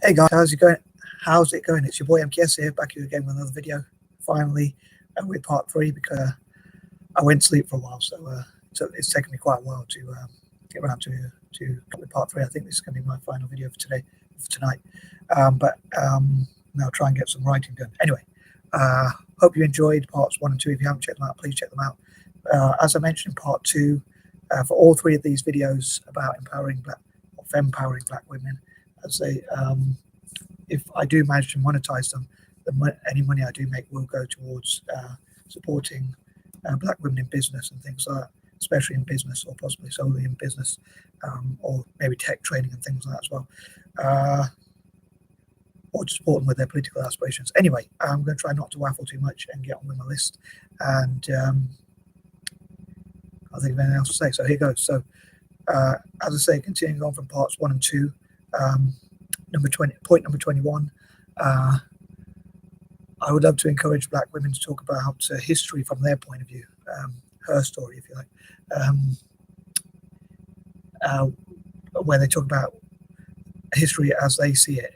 Hey guys, how's it going? How's it going? It's your boy M.K.S here, back here again with another video. Finally, with part 3 because I went to sleep for a while, so it's taken me quite a while to get around to with part 3. I think this is going to be my final video for tonight. But now try and get some writing done. Anyway, hope you enjoyed parts 1 and 2. If you haven't checked them out, please check them out. As I mentioned in part 2, for all 3 of these videos about empowering femPOWERing black women, I'd say if I do manage to monetize them, any money I do make will go towards supporting black women in business and things like that, especially in business, or possibly solely in business, or maybe tech training and things like that as well, or to support them with their political aspirations. Anyway, I'm going to try not to waffle too much and get on with my list, and I think of anything else to say, so here goes. So as I say, continuing on from parts 1 and 2, point number 21, I would love to encourage black women to talk about history from their point of view, her story, if you like, where they talk about history as they see it.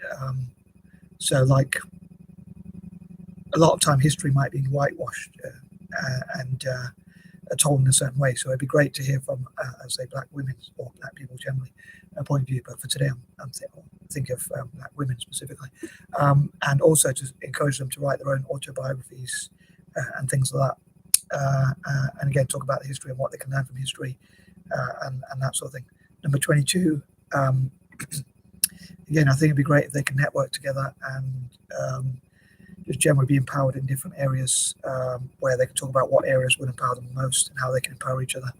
So like a lot of time history might be whitewashed and told in a certain way, so it'd be great to hear from I'd say black women or black people generally point of view, but for today I'm think of black women specifically, and also to encourage them to write their own autobiographies and things like that, and again talk about the history and what they can learn from history, and that sort of thing. Number 22, again, I think it'd be great if they can network together and just generally be empowered in different areas, where they can talk about what areas would empower them most and how they can empower each other,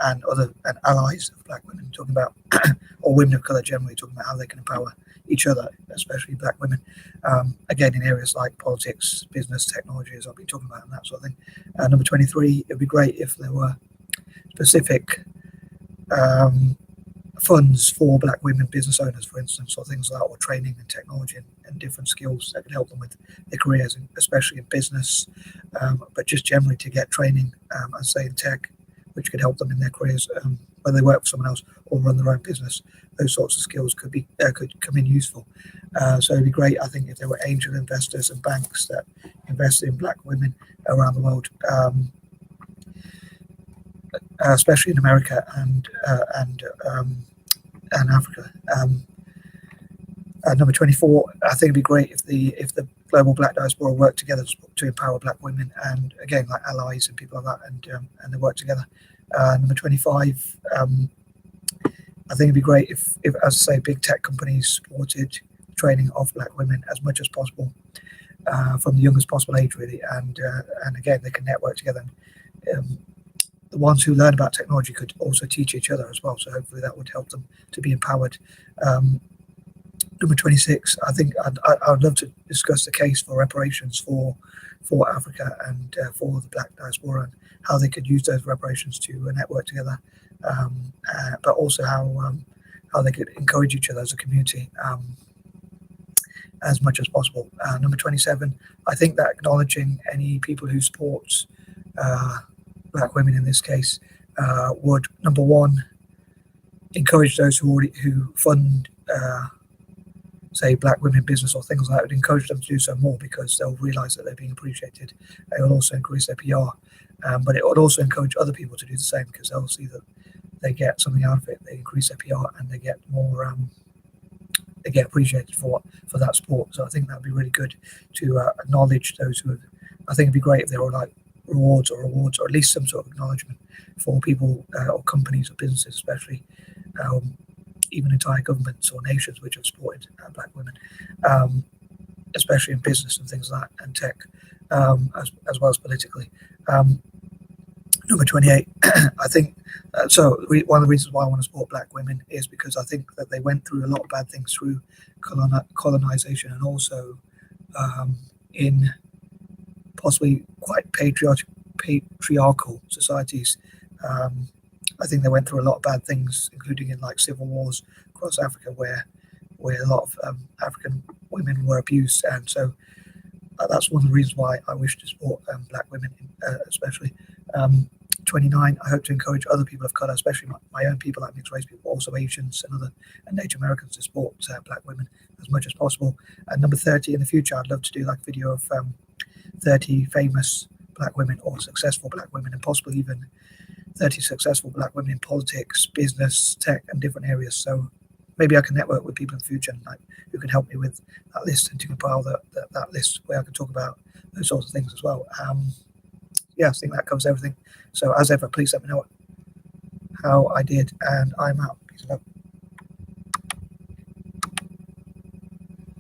and allies of black women, talking about or women of color generally, talking about how they can empower each other, especially black women, again in areas like politics, business, technology, as I've been talking about, and that sort of thing. Number 23, it'd be great if there were specific funds for black women business owners, for instance, or things like that, or training and technology and different skills that could help them with their careers, especially in business, but just generally to get training, I say in tech, which could help them in their careers, whether they work for someone else or run their own business. Those sorts of skills could come in useful. So it'd be great, I think, if there were angel investors and banks that invested in black women around the world, especially in America and Africa. Number 24, I think it'd be great if the global black diaspora worked together to empower black women, and again like allies and people like that, and they work together. Number 25, I think it'd be great if as I say, big tech companies supported training of black women as much as possible, from the youngest possible age really, and again they can network together. The ones who learn about technology could also teach each other as well, so hopefully that would help them to be empowered. Number 26, I think I would love to discuss the case for reparations for Africa and for the black diaspora, and how they could use those reparations to network together, but also how they could encourage each other as a community as much as possible. Number 27, I think that acknowledging any people who support black women in this case would, number one, encourage those who fund say black women business or things like that, would encourage them to do so more, because they'll realize that they're being appreciated. It will also increase their PR, but it would also encourage other people to do the same, because they'll see that they get something out of it, they increase their PR, and they get more they get appreciated for that support. So I think that would be really good to acknowledge those who have, I think it'd be great if there were like rewards, or at least some sort of acknowledgement for people or companies or businesses, especially even entire governments or nations which have supported black women, especially in business and things like that, and tech, as well as politically. Number 28, I think, so one of the reasons why I want to support black women is because I think that they went through a lot of bad things through colonization, and also in possibly quite patriarchal societies. I think they went through a lot of bad things, including in like civil wars across Africa, where a lot of African women were abused, and so that's one of the reasons why I wish to support black women, especially. 29, I hope to encourage other people of color, especially my own people, like mixed race people, also Asians and Native Americans, to support black women as much as possible. And number 30, in the future, I'd love to do like a video of 30 famous black women or successful black women, and possibly even 30 successful black women in politics, business, tech, and different areas. So maybe I can network with people in the future, and like who can help me with that list, and to compile that list where I can talk about those sorts of things as well. Yeah, I think that covers everything. So as ever, please let me know how I did, and I'm out. Peace and love.